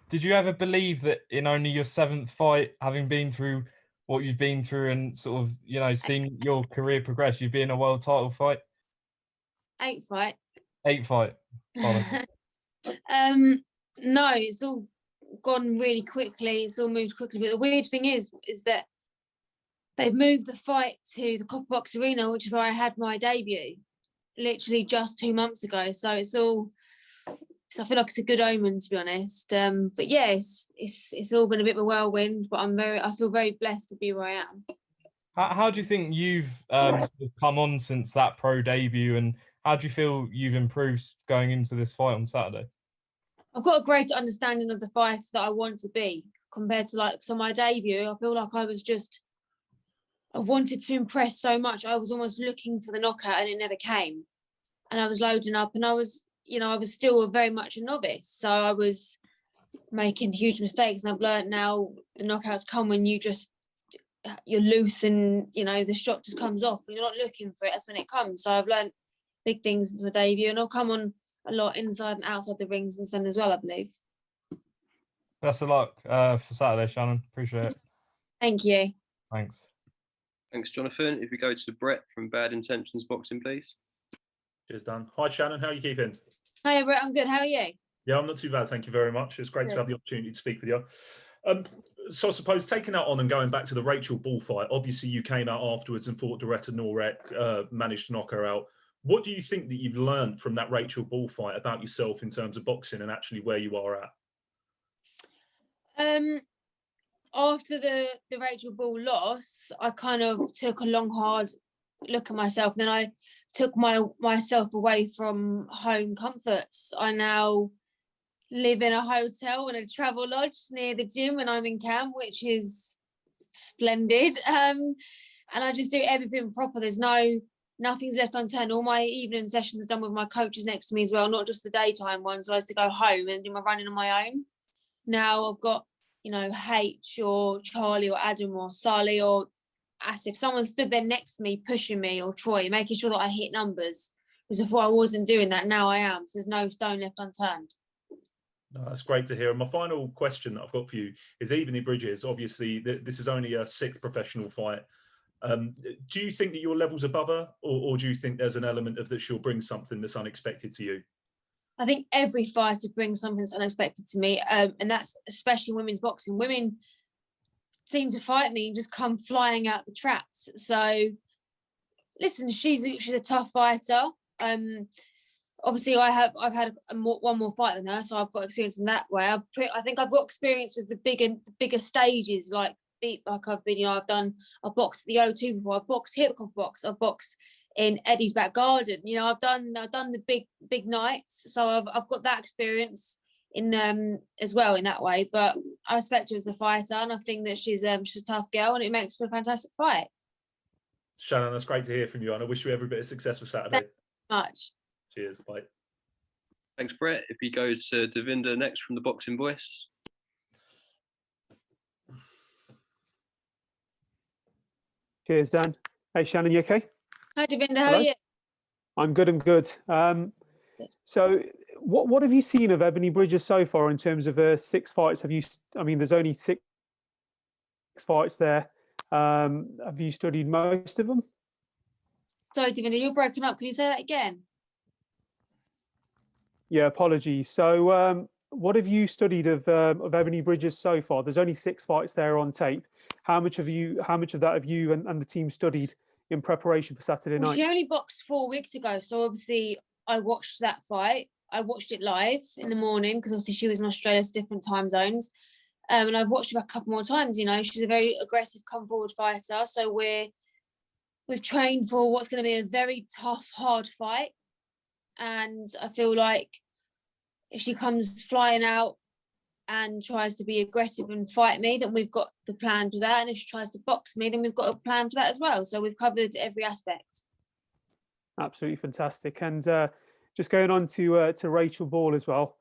Did you ever believe that in only your 7th fight, having been through what you've been through and sort of, you know, seen your career progress, you'd be in a world title fight? 8th fight. 8th fight. No, it's all gone really quickly. It's all moved quickly. But the weird thing is that they've moved the fight to the Copper Box Arena, which is where I had my debut, literally just 2 months ago. So it's all. So I feel like it's a good omen, to be honest. But yeah, it's all been a bit of a whirlwind. But I feel very blessed to be where I am. How do you think you've come on since that pro debut, and how do you feel you've improved going into this fight on Saturday? I've got a greater understanding of the fighter that I want to be compared to my debut. I feel like I wanted to impress so much. I was almost looking for the knockout and it never came. And I was loading up and I was still very much a novice. So I was making huge mistakes. And I've learned now the knockouts come when you're loose and, the shot just comes off and you're not looking for it. That's when it comes. So I've learned big things since my debut and I'll come on a lot inside and outside the rings and then as well, I believe. Best of luck for Saturday, Shannon. Appreciate it. Thank you. Thanks. Thanks, Jonathan. If we go to Brett from Bad Intentions Boxing, please. Cheers, Dan. Hi, Shannon. How are you keeping? Hi, Brett. I'm good. How are you? Yeah, I'm not too bad. Thank you very much. It's great to have the opportunity to speak with you. So I suppose taking that on and going back to the Rachel Ball fight, obviously you came out afterwards and fought Doretta Norek, managed to knock her out. What do you think that you've learned from that Rachel Ball fight about yourself in terms of boxing and actually where you are at? After the Rachel Ball loss, I kind of took a long, hard look at myself. Then I took myself away from home comforts. I now live in a hotel in a travel lodge near the gym and I'm in camp, which is splendid. And I just do everything proper. There's nothing's left unturned. All my evening sessions done with my coaches next to me as well, not just the daytime ones. So I used to go home and do my running on my own. Now I've got, H or Charlie or Adam or Sally or Asif, someone stood there next to me, pushing me, or Troy, making sure that I hit numbers. Because before I wasn't doing that, now I am. So there's no stone left unturned. No, that's great to hear. And my final question that I've got for you is Ebanie Bridges. Obviously, this is only a 6th professional fight. Do you think that your level's above her, or do you think there's an element of that she'll bring something that's unexpected to you? I think every fighter brings something that's unexpected to me, and that's especially women's boxing. Women seem to fight me and just come flying out the traps. So, listen, she's a tough fighter. Obviously, I've had one more fight than her, so I've got experience in that way. I think I've got experience with the bigger stages, like I've been, I've boxed at the O2 before. I've boxed here at the Copper Box. I've boxed in Eddie's back garden. I've done the big nights, so I've got that experience in as well in that way. But I respect her as a fighter, and I think that she's a tough girl, and it makes for a fantastic fight. Shannon, that's great to hear from you, and I wish you every bit of success for Saturday. Thank you very much. Cheers. Bye. Thanks, Brett. If we go to Devinder next from the Boxing Voice. Cheers, Dan. Hey, Shannon, you okay? Hi, Devinder. How are you? I'm good. I'm good. So, what have you seen of Ebanie Bridges so far in terms of 6 fights? There's only 6 fights there. Have you studied most of them? Sorry, Devinder, you're broken up. Can you say that again? Yeah, apologies. So, what have you studied of Ebanie Bridges so far? There's only 6 fights there on tape. How much of that have you and the team studied in preparation for Saturday night? She only boxed 4 weeks ago, so obviously I watched that fight. I watched it live in the morning because obviously she was in Australia, so different time zones. And I've watched her a couple more times. She's a very aggressive, come forward fighter. So we've trained for what's going to be a very tough, hard fight. And I feel like if she comes flying out and tries to be aggressive and fight me, then we've got the plan for that. And if she tries to box me, then we've got a plan for that as well. So we've covered every aspect. Absolutely fantastic. And just going on to Rachel Ball as well.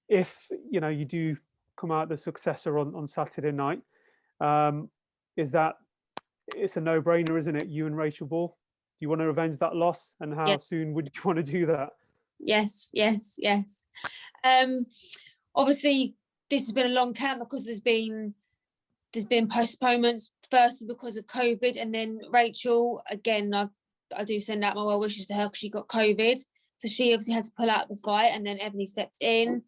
If you do come out the successor on Saturday night, is that it's a no-brainer, isn't it? You and Rachel Ball. Do you want to revenge that loss, and how soon would you want to do that? Yes. Obviously, this has been a long camp because there's been postponements. Firstly, because of COVID, and then Rachel again. I do send out my well wishes to her because she got COVID, so she obviously had to pull out the fight, and then Ebanie stepped in.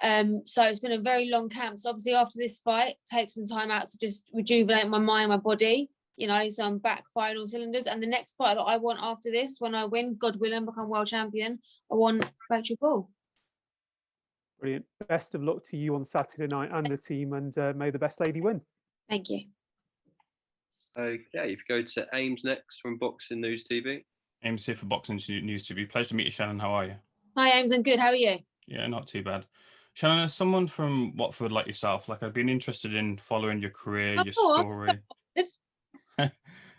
So it's been a very long camp. So obviously after this fight, take some time out to just rejuvenate my mind, my body. You know, so I'm back firing all cylinders. And the next fight that I want after this, when I win, God willing, become world champion, I want Rachel Ball. Brilliant. Best of luck to you on Saturday night and the team, and may the best lady win. Thank you. Okay, if you go to Ames next from Boxing News TV. Ames here for Boxing News TV. Pleasure to meet you, Shannon. How are you? Hi, Ames. I'm good. How are you? Yeah, not too bad. Shannon, as someone from Watford like yourself, I've been interested in following your career, your story.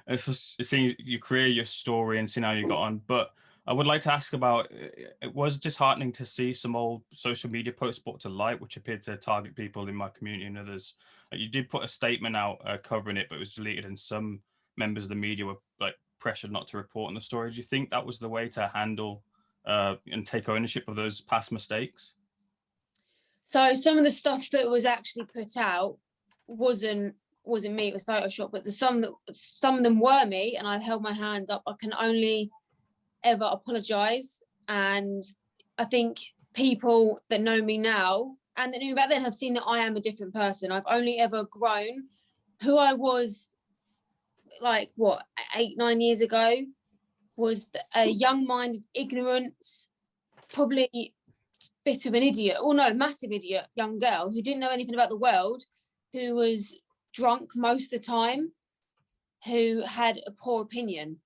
It's just seeing your career, your story, and seeing how you got on. But I would like to ask about, it was disheartening to see some old social media posts brought to light, which appeared to target people in my community and others. You did put a statement out covering it, but it was deleted, and some members of the media were pressured not to report on the story. Do you think that was the way to handle and take ownership of those past mistakes? So some of the stuff that was actually put out wasn't me, it was Photoshop, but some of them were me, and I held my hands up. I can only ever apologize, and I think people that know me now and that knew me back then have seen that I am a different person. I've only ever grown. Who I was 8-9 years ago was a young-minded, ignorant, probably bit of an idiot, massive idiot young girl who didn't know anything about the world, who was drunk most of the time, who had a poor opinion.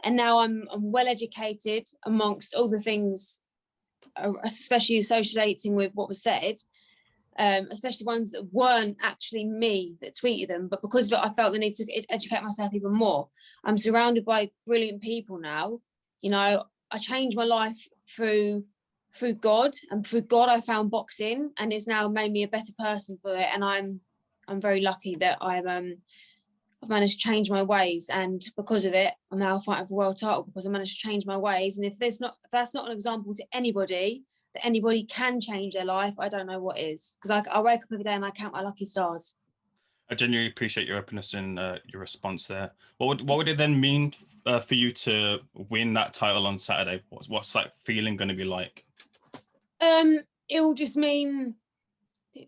And now I'm well educated amongst all the things, especially associating with what was said, especially ones that weren't actually me that tweeted them, but because of it, I felt the need to educate myself even more. I'm surrounded by brilliant people now. You know, I changed my life through God, and through God I found boxing, and it's now made me a better person for it. And I'm very lucky that I've managed to change my ways, and because of it, I'm now fighting for world title because I managed to change my ways. And if that's not an example to anybody that anybody can change their life, I don't know what is. Because I wake up every day and I count my lucky stars. I genuinely appreciate your openness and your response there. What would it then mean for you to win that title on Saturday? What's that feeling going to be like? It will just mean, I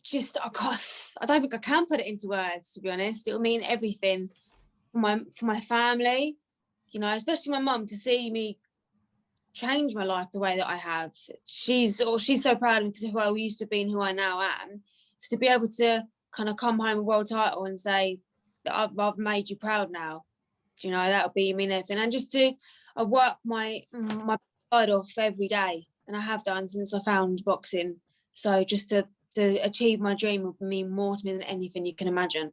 don't think I can put it into words, to be honest. It will mean everything for my family, you know, especially my mum, to see me change my life the way that I have. She's so proud of me because of who I used to be and who I now am. So to be able to kind of come home with a world title and say that I've made you proud now, you know, that would be mean everything. And just to work my side off every day, and I have done since I found boxing. So just to achieve my dream would mean more to me than anything you can imagine.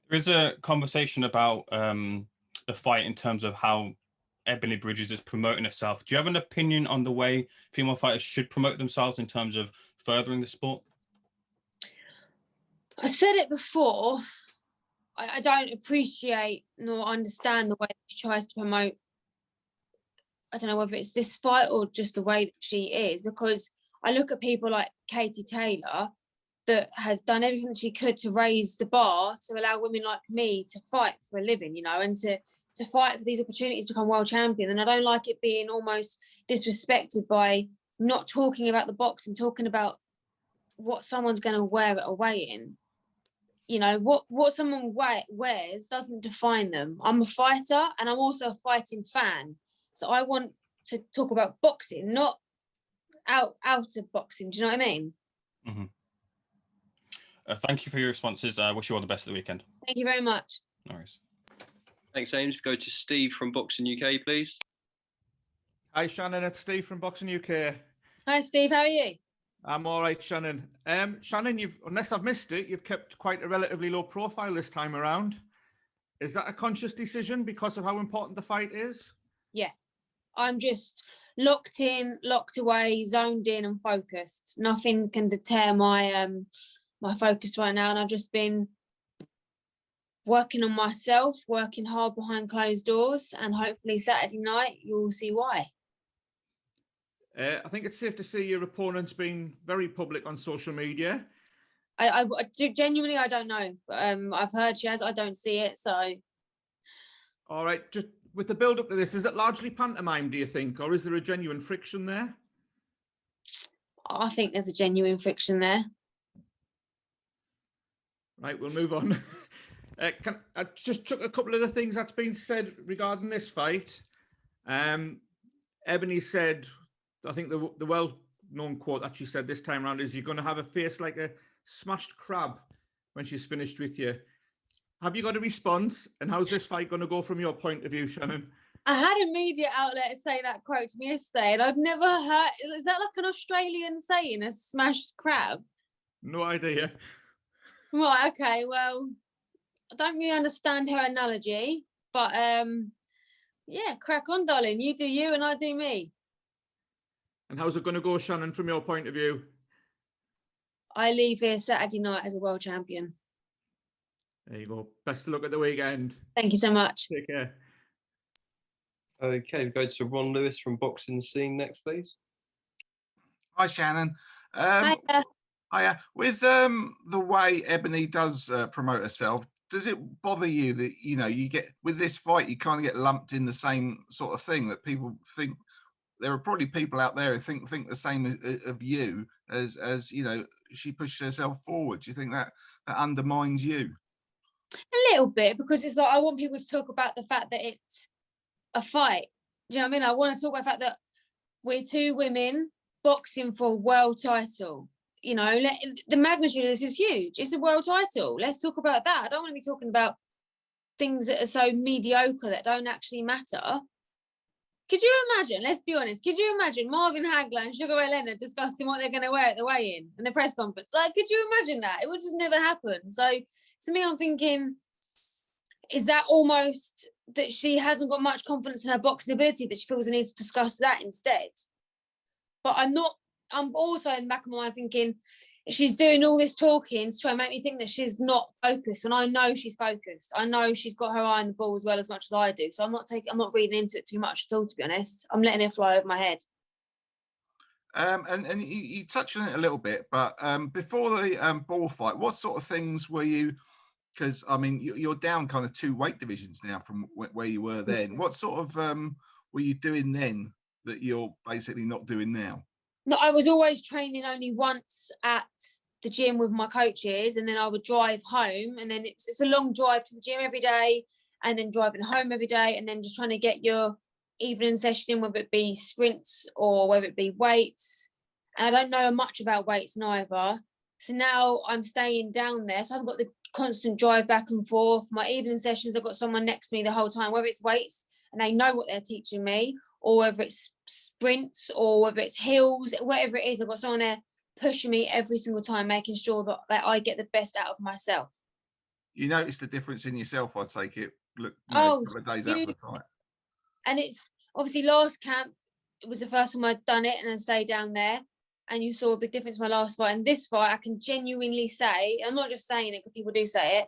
There is a conversation about the fight in terms of how Ebanie Bridges is promoting herself. Do you have an opinion on the way female fighters should promote themselves in terms of furthering the sport? I said it before. I don't appreciate nor understand the way she tries to promote. I don't know whether it's this fight or just the way that she is, because I look at people like Katie Taylor that has done everything that she could to raise the bar to allow women like me to fight for a living, you know, and to fight for these opportunities to become world champion. And I don't like it being almost disrespected by not talking about the box and talking about what someone's going to wear at a weigh-in. You know, what someone wears doesn't define them. I'm a fighter and I'm also a fighting fan. So I want to talk about boxing, not out of boxing. Do you know what I mean? Mm-hmm. Thank you for your responses. I wish you all the best of the weekend. Thank you very much. No worries. Thanks, James. Go to Steve from Boxing UK, please. Hi, Shannon. It's Steve from Boxing UK. Hi, Steve. How are you? I'm all right, Shannon. Shannon, unless I've missed it, you've kept quite a relatively low profile this time around. Is that a conscious decision because of how important the fight is? Yeah. I'm just locked in, locked away, zoned in and focused. Nothing can deter my my focus right now. And I've just been working on myself, working hard behind closed doors, and hopefully Saturday night you'll see why. I think it's safe to say your opponent's been very public on social media. I genuinely, I don't know. I've heard she has. I don't see it. So, all right. Just with the build up to this, is it largely pantomime, do you think, or is there a genuine friction there? I think there's a genuine friction there. Right, we'll move on. I just took a couple of the things that's been said regarding this fight. Ebanie said, I think the well-known quote that she said this time around is, "You're going to have a face like a smashed crab when she's finished with you." Have you got a response? And how's this fight going to go from your point of view, Shannon? I had a media outlet say that quote to me yesterday, and I'd never heard. Is that like an Australian saying, a smashed crab? No idea. Right. Okay. Well, I don't really understand her analogy, but yeah, crack on, darling. You do you, and I do me. And how's it going to go, Shannon, from your point of view? I leave here Saturday night as a world champion. There you go. Best of luck at the weekend. Thank you so much. Take care. Okay, we go to Ron Lewis from Boxing Scene next, please. Hi, Shannon. Hiya. Hiya. With the way Ebanie does promote herself, does it bother you that, you know, you get with this fight, you kind of get lumped in the same sort of thing, that people think there are probably people out there who think the same of you as you know, she pushes herself forward? Do you think that undermines you? A little bit, because it's like I want people to talk about the fact that it's a fight. Do you know what I mean? I want to talk about the fact that we're two women boxing for a world title. You know, the magnitude of this is huge. It's a world title. Let's talk about that. I don't want to be talking about things that are so mediocre that don't actually matter. Could you imagine, let's be honest, could you imagine Marvin Hagler and Sugar Ray Leonard discussing what they're going to wear at the weigh-in and the press conference? Like, could you imagine that? It would just never happen. So to me, I'm thinking, is that almost that she hasn't got much confidence in her boxing ability, that she feels the need to discuss that instead? But I'm also in the back of my mind thinking, she's doing all this talking to try and make me think that she's not focused, when I know she's focused. I know she's got her eye on the ball as well as much as I do. So I'm not reading into it too much at all, to be honest. I'm letting it fly over my head. And you touched on it a little bit, but before the ball fight, what sort of things were you, because I mean, you're down kind of 2 weight divisions now from where you were then. What sort of were you doing then that you're basically not doing now? No, I was always training only once at the gym with my coaches, and then I would drive home, and then it's a long drive to the gym every day, and then driving home every day, and then just trying to get your evening session in, whether it be sprints or whether it be weights. And I don't know much about weights neither. So now I'm staying down there, so I've got the constant drive back and forth. My evening sessions, I've got someone next to me the whole time, whether it's weights and they know what they're teaching me, or whether it's sprints, or whether it's hills, whatever it is, I've got someone there pushing me every single time, making sure that I get the best out of myself. You notice the difference in yourself, I take it, look, a couple of days after the fight. And it's obviously last camp, it was the first time I'd done it, and I stayed down there, and you saw a big difference in my last fight. And this fight, I can genuinely say, I'm not just saying it because people do say it,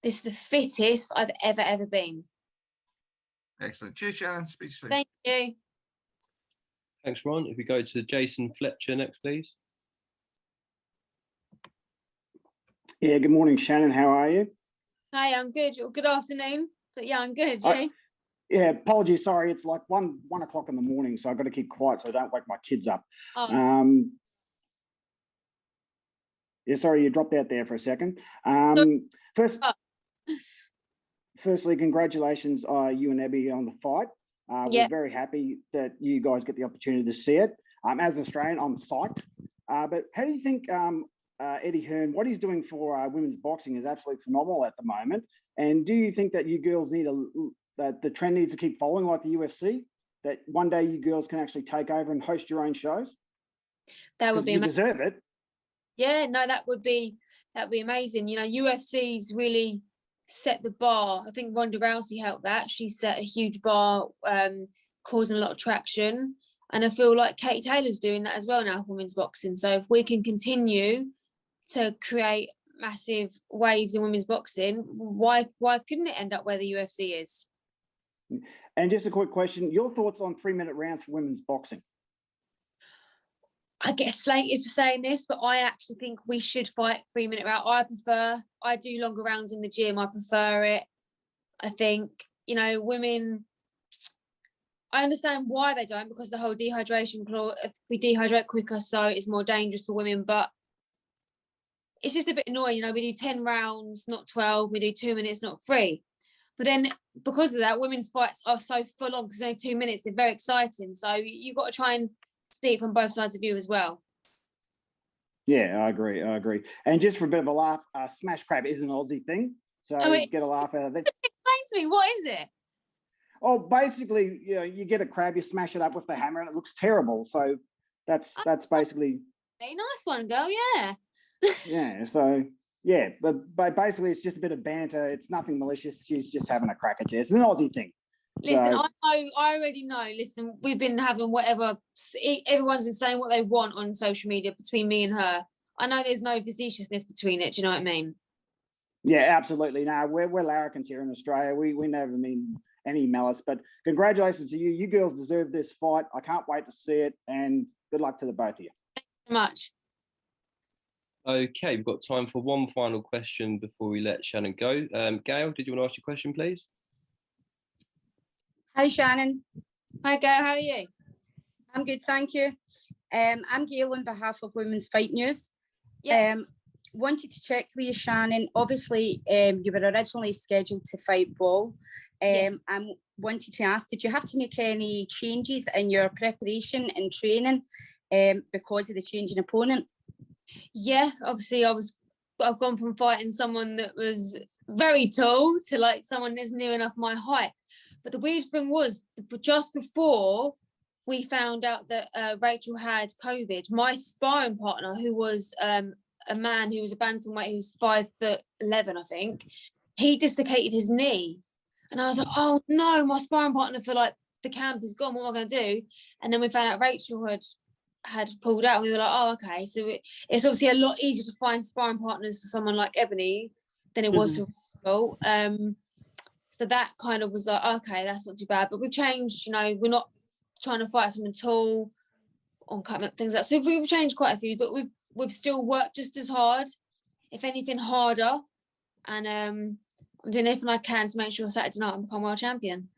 this is the fittest I've ever been. Excellent. Cheers, Shannon. Speak to you soon. Thank you. Thanks, Ron. If we go to Jason Fletcher next, please. Yeah, good morning, Shannon. How are you? Hi, I'm good. Or good afternoon. But yeah, I'm good. Yeah, apologies. Sorry, it's like one o'clock in the morning, so I've got to keep quiet so I don't wake my kids up. Oh. Yeah, sorry, you dropped out there for a second. Firstly, congratulations, you and Abby, on the fight. We're very happy that you guys get the opportunity to see it. As an Australian, I'm psyched. But how do you think Eddie Hearn, what he's doing for women's boxing is absolutely phenomenal at the moment? And do you think that you girls need that the trend needs to keep following like the UFC? That one day you girls can actually take over and host your own shows? That would be amazing. You deserve it. Yeah, no, that would be amazing. You know, UFC's really set the bar. I think Ronda Rousey helped that. She set a huge bar, causing a lot of traction. And I feel like Katie Taylor's doing that as well now for women's boxing. So if we can continue to create massive waves in women's boxing, why couldn't it end up where the UFC is? And just a quick question, your thoughts on 3-minute rounds for women's boxing? I get slated for saying this, but I actually think we should fight 3-minute round. I do longer rounds in the gym. I prefer it. I think, women, I understand why they don't, because the whole dehydration clause, we dehydrate quicker, so it's more dangerous for women, but it's just a bit annoying. We do 10 rounds, not 12. We do 2 minutes, not 3. But then because of that, women's fights are so full on because it's only 2 minutes. They're very exciting. So you've got to try and see it from both sides of you as well. Yeah, I agree. And just for a bit of a laugh, smash crab is an Aussie thing. So get a laugh out of that. Explain to me, what is it? Oh, basically, you get a crab, you smash it up with the hammer and it looks terrible. So that's basically... A nice one, girl, yeah. Yeah, so... Yeah, but basically it's just a bit of banter. It's nothing malicious. She's just having a crack at you. It's an Aussie thing. Listen, I already know. Listen, we've been having whatever. Everyone's been saying what they want on social media between me and her. I know there's no facetiousness between it. Do you know what I mean? Yeah, absolutely. No, we're larrikins here in Australia. We never mean any malice. But congratulations to you. You girls deserve this fight. I can't wait to see it. And good luck to the both of you. Thank you so much. Okay, we've got time for one final question before we let Shannon go. Gail, did you want to ask your question, please? Hi, Shannon. Hi, Gail. How are you? I'm good, thank you. I'm Gail on behalf of Women's Fight News. Yeah. Wanted to check with you, Shannon. Obviously, you were originally scheduled to fight Ball. Yes. I wanted to ask, did you have to make any changes in your preparation and training because of the change in opponent? Yeah, obviously I've gone from fighting someone that was very tall to like someone that's near enough my height. But the weird thing was, just before we found out that Rachel had COVID, my sparring partner, who was a man who was a bantamweight, who was 5'11", I think, he dislocated his knee. And I was like, oh no, my sparring partner for like the camp is gone. What am I going to do? And then we found out Rachel had pulled out, and we were like, oh, okay. So it's obviously a lot easier to find sparring partners for someone like Ebanie than it was for Rachel. So that kind of was like, okay, that's not too bad. But we've changed, we're not trying to fight someone tall on cutting things like that. So we've changed quite a few, but we've still worked just as hard, if anything harder. And I'm doing everything I can to make sure Saturday night I become world champion.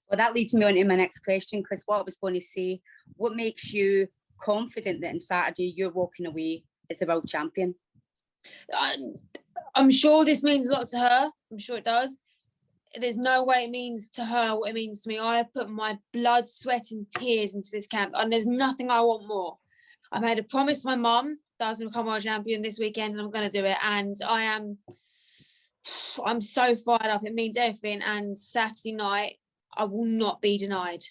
Well, that leads me on to my next question, because what I was going to say, what makes you confident that on Saturday you're walking away as a world champion? I'm sure this means a lot to her. I'm sure it does. There's no way it means to her what it means to me. I have put my blood, sweat and tears into this camp, and there's nothing I want more. I made a promise to my mum that I was going to become world champion this weekend, and I'm going to do it. And I'm so fired up. It means everything. And Saturday night, I will not be denied.